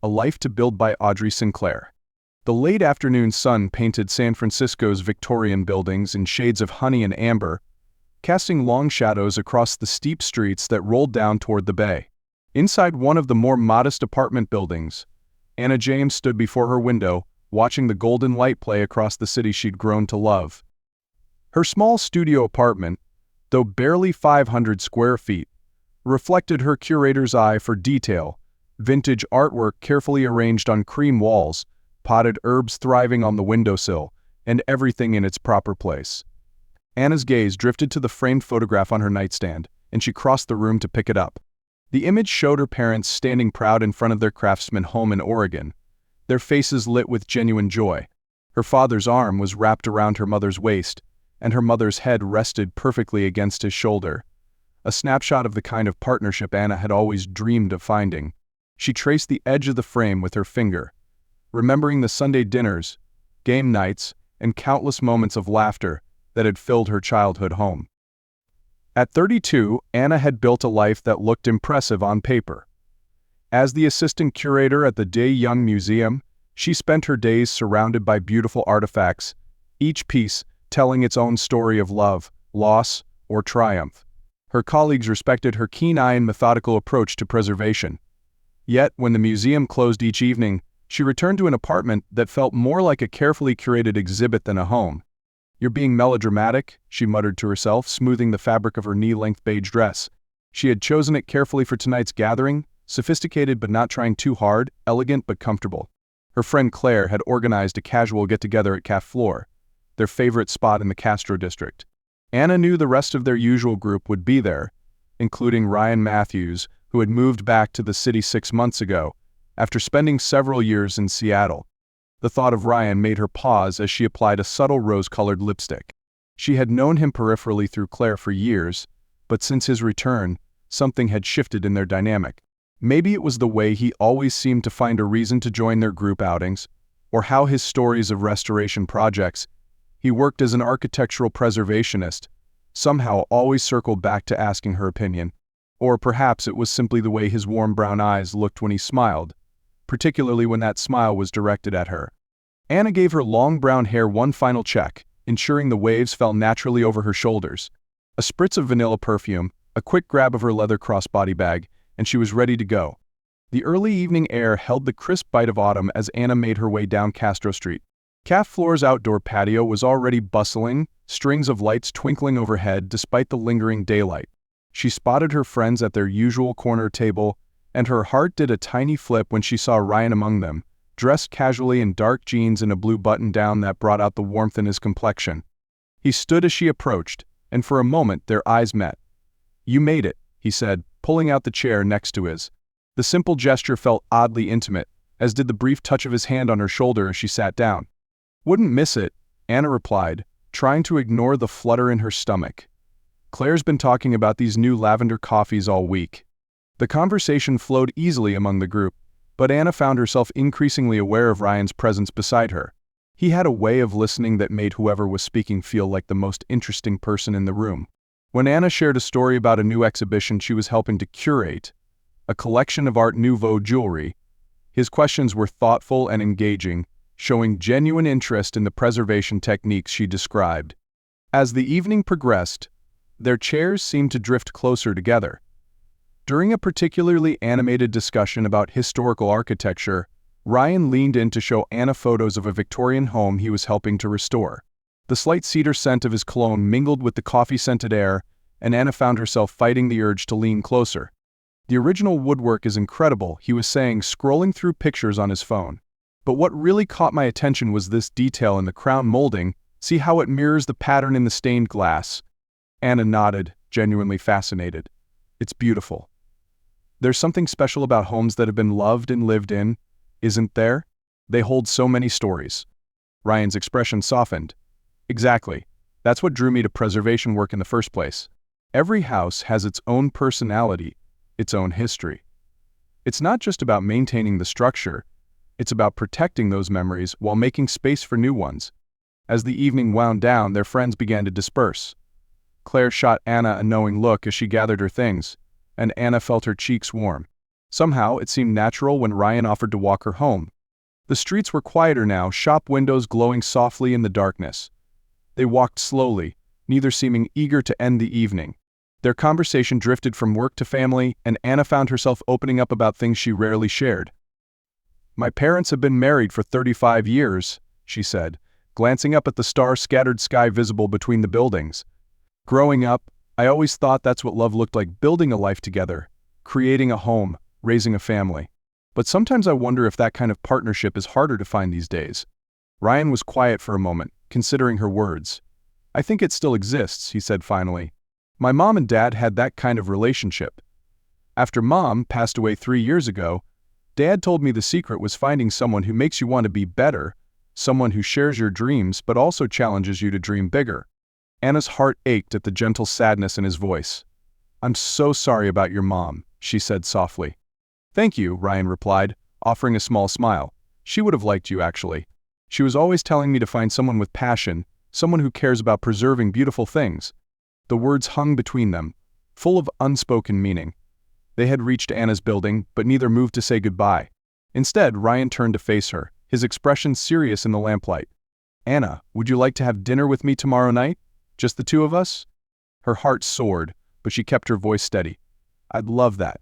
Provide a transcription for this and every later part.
A Life to Build by Audrey Sinclair. The late afternoon sun painted San Francisco's Victorian buildings in shades of honey and amber, casting long shadows across the steep streets that rolled down toward the bay. Inside one of the more modest apartment buildings, Anna James stood before her window, watching the golden light play across the city she'd grown to love. Her small studio apartment, though barely 500 square feet, reflected her curator's eye for detail: vintage artwork carefully arranged on cream walls, potted herbs thriving on the windowsill, and everything in its proper place. Anna's gaze drifted to the framed photograph on her nightstand, and she crossed the room to pick it up. The image showed her parents standing proud in front of their craftsman home in Oregon, their faces lit with genuine joy. Her father's arm was wrapped around her mother's waist, and her mother's head rested perfectly against his shoulder, a snapshot of the kind of partnership Anna had always dreamed of finding. She traced the edge of the frame with her finger, remembering the Sunday dinners, game nights, and countless moments of laughter that had filled her childhood home. At 32, Anna had built a life that looked impressive on paper. As the assistant curator at the Day Young Museum, she spent her days surrounded by beautiful artifacts, each piece telling its own story of love, loss, or triumph. Her colleagues respected her keen eye and methodical approach to preservation. Yet, when the museum closed each evening, she returned to an apartment that felt more like a carefully curated exhibit than a home. "You're being melodramatic," she muttered to herself, smoothing the fabric of her knee-length beige dress. She had chosen it carefully for tonight's gathering, sophisticated but not trying too hard, elegant but comfortable. Her friend Claire had organized a casual get-together at Café Flore, their favorite spot in the Castro district. Anna knew the rest of their usual group would be there, including Ryan Matthews, who had moved back to the city 6 months ago, after spending several years in Seattle. The thought of Ryan made her pause as she applied a subtle rose-colored lipstick. She had known him peripherally through Claire for years, but since his return, something had shifted in their dynamic. Maybe it was the way he always seemed to find a reason to join their group outings, or how his stories of restoration projects — he worked as an architectural preservationist — somehow always circled back to asking her opinion. Or perhaps it was simply the way his warm brown eyes looked when he smiled, particularly when that smile was directed at her. Anna gave her long brown hair one final check, ensuring the waves fell naturally over her shoulders. A spritz of vanilla perfume, a quick grab of her leather crossbody bag, and she was ready to go. The early evening air held the crisp bite of autumn as Anna made her way down Castro Street. Café Flore's outdoor patio was already bustling, strings of lights twinkling overhead despite the lingering daylight. She spotted her friends at their usual corner table, and her heart did a tiny flip when she saw Ryan among them, dressed casually in dark jeans and a blue button-down that brought out the warmth in his complexion. He stood as she approached, and for a moment their eyes met. "You made it," he said, pulling out the chair next to his. The simple gesture felt oddly intimate, as did the brief touch of his hand on her shoulder as she sat down. "Wouldn't miss it," Anna replied, trying to ignore the flutter in her stomach. "Claire's been talking about these new lavender coffees all week." The conversation flowed easily among the group, but Anna found herself increasingly aware of Ryan's presence beside her. He had a way of listening that made whoever was speaking feel like the most interesting person in the room. When Anna shared a story about a new exhibition she was helping to curate, a collection of Art Nouveau jewelry, his questions were thoughtful and engaging, showing genuine interest in the preservation techniques she described. As the evening progressed, their chairs seemed to drift closer together. During a particularly animated discussion about historical architecture, Ryan leaned in to show Anna photos of a Victorian home he was helping to restore. The slight cedar scent of his cologne mingled with the coffee-scented air, and Anna found herself fighting the urge to lean closer. "The original woodwork is incredible," he was saying, scrolling through pictures on his phone. "But what really caught my attention was this detail in the crown molding. See how it mirrors the pattern in the stained glass?" Anna nodded, genuinely fascinated. "It's beautiful. There's something special about homes that have been loved and lived in, isn't there? They hold so many stories." Ryan's expression softened. "Exactly. That's what drew me to preservation work in the first place. Every house has its own personality, its own history. It's not just about maintaining the structure, it's about protecting those memories while making space for new ones." As the evening wound down, their friends began to disperse. Claire shot Anna a knowing look as she gathered her things, and Anna felt her cheeks warm. Somehow, it seemed natural when Ryan offered to walk her home. The streets were quieter now, shop windows glowing softly in the darkness. They walked slowly, neither seeming eager to end the evening. Their conversation drifted from work to family, and Anna found herself opening up about things she rarely shared. "My parents have been married for 35 years, she said, glancing up at the star-scattered sky visible between the buildings. "Growing up, I always thought that's what love looked like, building a life together, creating a home, raising a family. But sometimes I wonder if that kind of partnership is harder to find these days." Ryan was quiet for a moment, considering her words. "I think it still exists," he said finally. "My mom and dad had that kind of relationship. After Mom passed away 3 years ago, Dad told me the secret was finding someone who makes you want to be better, someone who shares your dreams but also challenges you to dream bigger." Anna's heart ached at the gentle sadness in his voice. "I'm so sorry about your mom," she said softly. "Thank you," Ryan replied, offering a small smile. "She would have liked you, actually. She was always telling me to find someone with passion, someone who cares about preserving beautiful things." The words hung between them, full of unspoken meaning. They had reached Anna's building, but neither moved to say goodbye. Instead, Ryan turned to face her, his expression serious in the lamplight. "Anna, would you like to have dinner with me tomorrow night? Just the two of us?" Her heart soared, but she kept her voice steady. "I'd love that."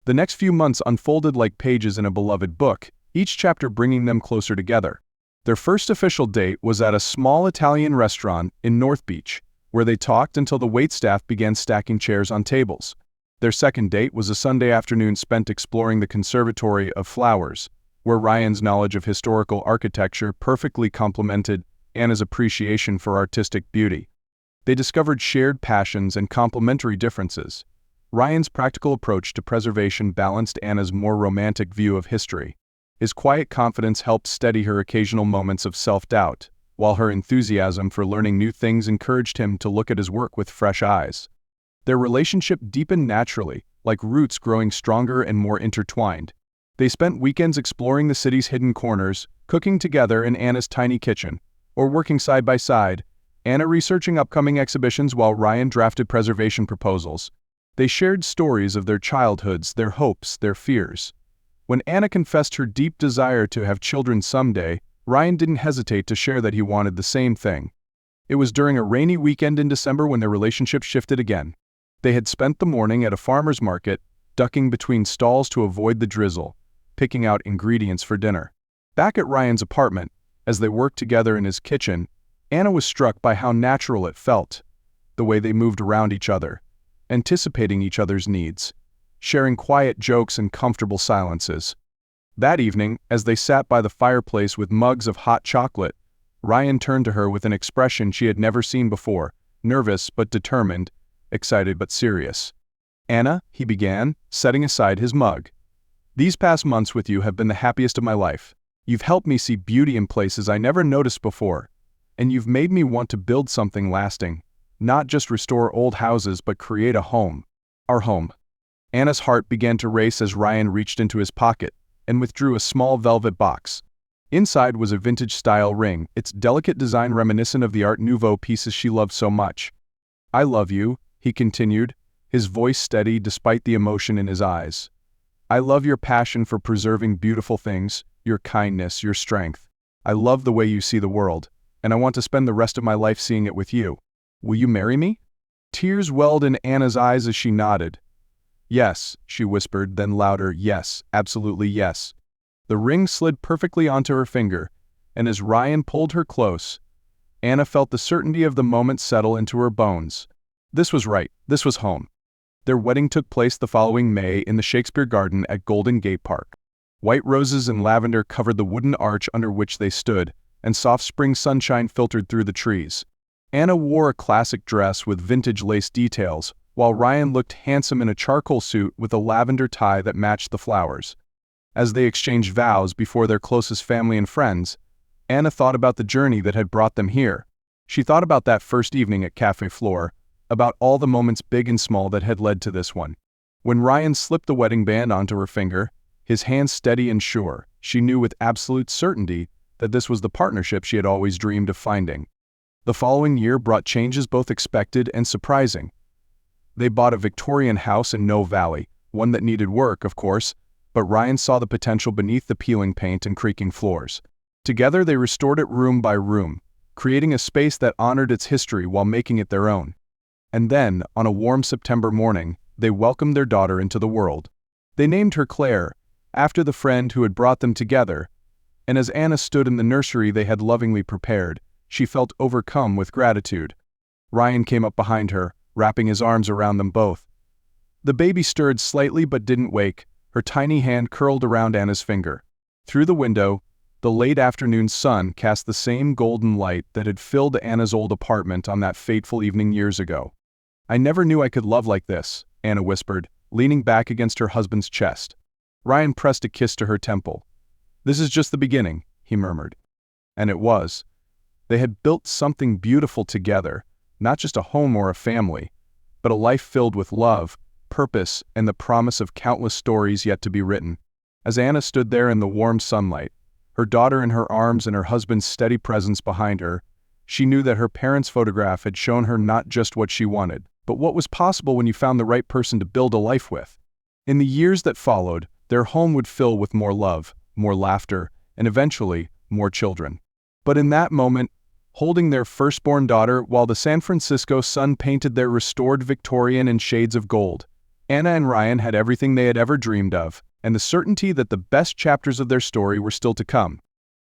The next few months unfolded like pages in a beloved book, each chapter bringing them closer together. Their first official date was at a small Italian restaurant in North Beach, where they talked until the waitstaff began stacking chairs on tables. Their second date was a Sunday afternoon spent exploring the Conservatory of Flowers, where Ryan's knowledge of historical architecture perfectly complemented Anna's appreciation for artistic beauty. They discovered shared passions and complementary differences. Ryan's practical approach to preservation balanced Anna's more romantic view of history. His quiet confidence helped steady her occasional moments of self-doubt, while her enthusiasm for learning new things encouraged him to look at his work with fresh eyes. Their relationship deepened naturally, like roots growing stronger and more intertwined. They spent weekends exploring the city's hidden corners, cooking together in Anna's tiny kitchen, or working side by side, Anna researching upcoming exhibitions while Ryan drafted preservation proposals. They shared stories of their childhoods, their hopes, their fears. When Anna confessed her deep desire to have children someday, Ryan didn't hesitate to share that he wanted the same thing. It was during a rainy weekend in December when their relationship shifted again. They had spent the morning at a farmer's market, ducking between stalls to avoid the drizzle, picking out ingredients for dinner. Back at Ryan's apartment, as they worked together in his kitchen, Anna was struck by how natural it felt, the way they moved around each other, anticipating each other's needs, sharing quiet jokes and comfortable silences. That evening, as they sat by the fireplace with mugs of hot chocolate, Ryan turned to her with an expression she had never seen before, nervous but determined, excited but serious. "Anna," he began, setting aside his mug. "These past months with you have been the happiest of my life. You've helped me see beauty in places I never noticed before, and you've made me want to build something lasting, not just restore old houses but create a home. Our home." Anna's heart began to race as Ryan reached into his pocket and withdrew a small velvet box. Inside was a vintage-style ring, its delicate design reminiscent of the Art Nouveau pieces she loved so much. "I love you," he continued, his voice steady despite the emotion in his eyes. "I love your passion for preserving beautiful things, your kindness, your strength. I love the way you see the world, and I want to spend the rest of my life seeing it with you. Will you marry me?" Tears welled in Anna's eyes as she nodded. "Yes," she whispered, then louder, "Yes, absolutely yes." The ring slid perfectly onto her finger, and as Ryan pulled her close, Anna felt the certainty of the moment settle into her bones. This was right, this was home. Their wedding took place the following May in the Shakespeare Garden at Golden Gate Park. White roses and lavender covered the wooden arch under which they stood, and soft spring sunshine filtered through the trees. Anna wore a classic dress with vintage lace details, while Ryan looked handsome in a charcoal suit with a lavender tie that matched the flowers. As they exchanged vows before their closest family and friends, Anna thought about the journey that had brought them here. She thought about that first evening at Café Flore, about all the moments big and small that had led to this one. When Ryan slipped the wedding band onto her finger, his hand steady and sure, she knew with absolute certainty that this was the partnership she had always dreamed of finding. The following year brought changes both expected and surprising. They bought a Victorian house in Noe Valley, one that needed work, of course, but Ryan saw the potential beneath the peeling paint and creaking floors. Together they restored it room by room, creating a space that honored its history while making it their own. And then, on a warm September morning, they welcomed their daughter into the world. They named her Claire, after the friend who had brought them together, and as Anna stood in the nursery they had lovingly prepared, she felt overcome with gratitude. Ryan came up behind her, wrapping his arms around them both. The baby stirred slightly but didn't wake, her tiny hand curled around Anna's finger. Through the window, the late afternoon sun cast the same golden light that had filled Anna's old apartment on that fateful evening years ago. "I never knew I could love like this," Anna whispered, leaning back against her husband's chest. Ryan pressed a kiss to her temple. "This is just the beginning," he murmured. And it was. They had built something beautiful together, not just a home or a family, but a life filled with love, purpose, and the promise of countless stories yet to be written. As Anna stood there in the warm sunlight, her daughter in her arms and her husband's steady presence behind her, she knew that her parents' photograph had shown her not just what she wanted, but what was possible when you found the right person to build a life with. In the years that followed, their home would fill with more love, more laughter, and eventually, more children. But in that moment, holding their firstborn daughter while the San Francisco sun painted their restored Victorian in shades of gold, Anna and Ryan had everything they had ever dreamed of, and the certainty that the best chapters of their story were still to come.